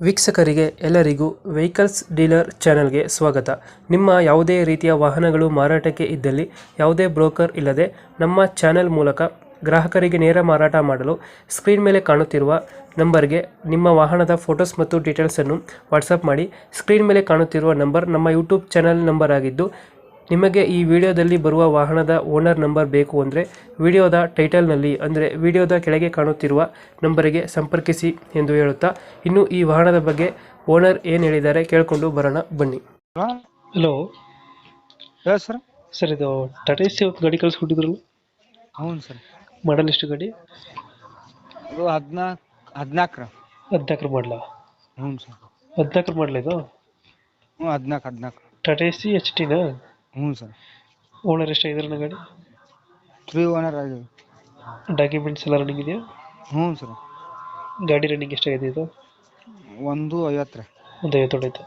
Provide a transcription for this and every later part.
ವೀಕ್ಷಕರಿಗೆ ಎಲ್ಲರಿಗೂ vehicles dealer ಚಾನೆಲ್ಗೆ ಸ್ವಾಗತ. ನಿಮ್ಮ ಯಾವುದೇ ರೀತಿಯ ವಾಹನಗಳು ಮಾರಾಟಕ್ಕೆ ಇದ್ದಲ್ಲಿ ಯಾವುದೇ ಬ್ರೋಕರ್ ಇಲ್ಲದೆ ನಮ್ಮ ಚಾನೆಲ್ ಮೂಲಕ ಗ್ರಾಹಕರಿಗೆ ನೇರ ಮಾರಾಟ ಮಾಡಲು ಸ್ಕ್ರೀನ್ ಮೇಲೆ ಕಾಣುತ್ತಿರುವ ನಂಬರ್ಗೆ ನಿಮ್ಮ ವಾಹನದ ಫೋಟೋಸ್ ಮತ್ತು ಡೀಟೇಲ್ಸನ್ನು ವಾಟ್ಸಪ್ ಮಾಡಿ. ಸ್ಕ್ರೀನ್ ಮೇಲೆ ಕಾಣುತ್ತಿರುವ ನಂಬರ್ ನಮ್ಮ ಯೂಟ್ಯೂಬ್ ಚಾನೆಲ್ ನಂಬರ್ ಆಗಿದ್ದು, ನಿಮಗೆ ಈ ವಿಡಿಯೋದಲ್ಲಿ ಬರುವ ವಾಹನದ ಓನರ್ ನಂಬರ್ ಬೇಕು ಅಂದರೆ ವಿಡಿಯೋದ ಟೈಟಲ್ನಲ್ಲಿ ಅಂದರೆ ವಿಡಿಯೋದ ಕೆಳಗೆ ಕಾಣುತ್ತಿರುವ ನಂಬರಿಗೆ ಸಂಪರ್ಕಿಸಿ ಎಂದು ಹೇಳುತ್ತಾ, ಇನ್ನು ಈ ವಾಹನದ ಬಗ್ಗೆ ಓನರ್ ಏನು ಹೇಳಿದ್ದಾರೆ ಕೇಳಿಕೊಂಡು ಬರೋಣ ಬನ್ನಿ. ಹಲೋ ಹೇಳ ಸರ್. ಸರ್, ಇದು ಟಾಟಾ ಎಸಿ ಒಂದು ಗಾಡಿ ಕಳಿಸ್ಕೊಟ್ಟಿದ್ರಲ್ಲ, ಹ್ಞೂ ಸರ್. ಮಾಡಲ್ ಎಷ್ಟು ಗಾಡಿ? ಅದು 14 14 ಮಾಡಲ? ಹ್ಞೂ ಸರ್. 14 ಮಾಡಲ ಇದು? ಹ್ಞೂ 14. Tata AC H Tina? ಹ್ಞೂ ಸರ್. ಓನರ್ ಎಷ್ಟಾಗಿದ್ದಾರೆ ಗಾಡಿ? 3 ಓನರ್ ಆಗಿದೆ. ಡಾಕ್ಯುಮೆಂಟ್ಸ್ ಎಲ್ಲ ರನ್ನಿಂಗ್ ಇದೆಯಾ? ಹ್ಞೂ ಸರ್. ಗಾಡಿ ರನ್ನಿಂಗ್ ಎಷ್ಟಾಗಿದೆ ಇದು? 150 ಒಂದು 50 ಹೊಡೆಯುತ್ತೆ.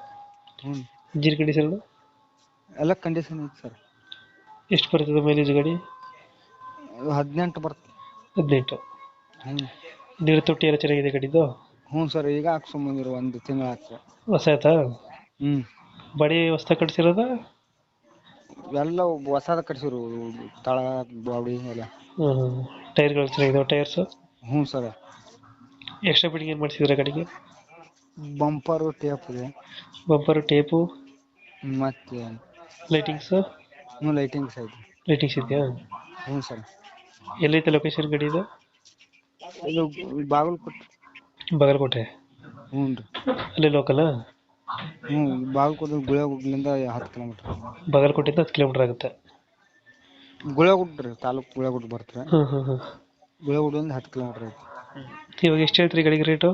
ಹ್ಞೂ. ಇಂಜಿನ್ ಕಂಡೀಷನ್ ಎಲ್ಲ ಕಂಡೀಷನ್ ಐತೆ ಸರ್. ಎಷ್ಟು ಬರ್ತದೆ ಮೈಲೇಜ್ ಗಾಡಿ? 18 ಬರುತ್ತೆ. 18. ಹ್ಞೂ. ನೀರು ತೊಟ್ಟಿ ಎಲ್ಲ ಚೆನ್ನಾಗಿದೆ ಗಾಡಿದು? ಹ್ಞೂ ಸರ್. ಈಗ ಹಾಕ್ಸ್ಕೊಂಬಂದಿರು 1 ತಿಂಗಳು ಹಾಕ್ಸ. ಹೊಸ ಆಯ್ತಾ? ಹ್ಞೂ. ಬಾಡಿ ಹೊಸ ಕಟ್ಸಿರೋದ? ಎಲ್ಲ ಹೊಸದ ಕಟ್ಸಿರು, ತಳ ಬಾಡಿ ಎಲ್ಲ. ಟೈರ್ಗಳು ಚೆನ್ನಾಗಿದಾವೆ ಟೈರ್ಸು? ಹ್ಞೂ ಸರ್. ಎಕ್ಸ್ಟ್ರಾ ಫಿಟ್ಟಿಂಗ್ ಏನು ಮಾಡಿಸಿದ್ರೆ ಗಾಡಿಗೆ? ಬಂಪರು ಟೇಪ್ ಇದೆ. ಬಂಪರು, ಟೇಪು, ಮತ್ತೆ ಲೈಟಿಂಗ್ಸು? ಹ್ಞೂ ಲೈಟಿಂಗ್ಸ್ ಐತೆ. ಲೈಟಿಂಗ್ಸ್ ಇದೆಯಾ? ಹ್ಞೂ ಸರ್. ಎಲ್ಲೈತೆ ಲೊಕೇಶನ್ ಗಾಡಿ ಇದು? ಇದು ಬಾಗಲಕೋಟೆ. ಬಾಗಲಕೋಟೆ? ಹ್ಞೂ ರೀ. ಅಲ್ಲೇ ಲೋಕಲಾ? ಹ್ಞೂ. ಬಾಗಲಕೋಟೆ ಗುಳೆಗುಡ್ಲಿಂದ 10 ಕಿಲೋಮೀಟ್ರ್. ಬಾಗಲಕೋಟೆಯಿಂದ 10 ಕಿಲೋಮೀಟರ್ ಆಗುತ್ತೆ. ಗುಳೆಗುಡ್ ರೀ, ತಾಲೂಕು ಗುಳೆಗುಡ್ ಬರ್ತಾರೆ. ಹ್ಞೂ. ಗುಳೆಗುಡ್ಲಿಂದ 10 ಕಿಲೋಮೀಟ್ರ್ ಐತಿ. ಇವಾಗ ಎಷ್ಟು ಹೇಳ್ತೀರಿ ಗಾಡಿಗೆ ರೇಟು?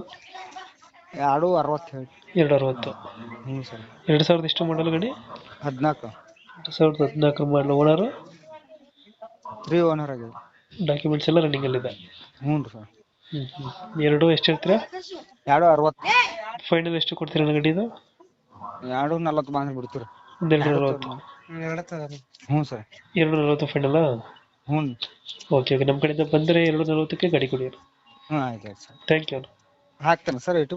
260 ಹೇಳಿ. 260. ಹ್ಞೂ ಸರ್. 2000 ಎಷ್ಟು ಮಾಡಲು ಗಾಡಿ? 14. 2014 ಮಾಡಲು. ಓನರು? 3 ಓನರ್ ಆಗಿದೆ. ಡಾಕ್ಯುಮೆಂಟ್ಸ್ ಎಲ್ಲ ರನ್ನಿಂಗಲ್ಲಿದೆ? ಹ್ಞೂ ರೀ ಸರ್. ಎರಡು ಎಷ್ಟು ಹೇಳ್ತೀರಾ? 260. ಫೈನಲ್ ಎಷ್ಟು ಕೊಡ್ತೀರಾ ನನ್ನ ಗಾಡಿದು? 240 ಬಂದು ಬಿಡ್ತೀರಿ. ಒಂದು 240. ಹ್ಞೂ ಸರ್. 240 ಫೈನಲ್ಲಾ? ಹ್ಞೂ. ಓಕೆ. ನಮ್ಮ ಕಡೆಯಿಂದ ಬಂದರೆ 240ಕ್ಕೆ ಗಾಡಿ ಕೊಡಿ. ಹ್ಞೂ ಆಯ್ತು ಸರ್. Thank you. ಹಾಕ್ತೇನೆ ಸರ್.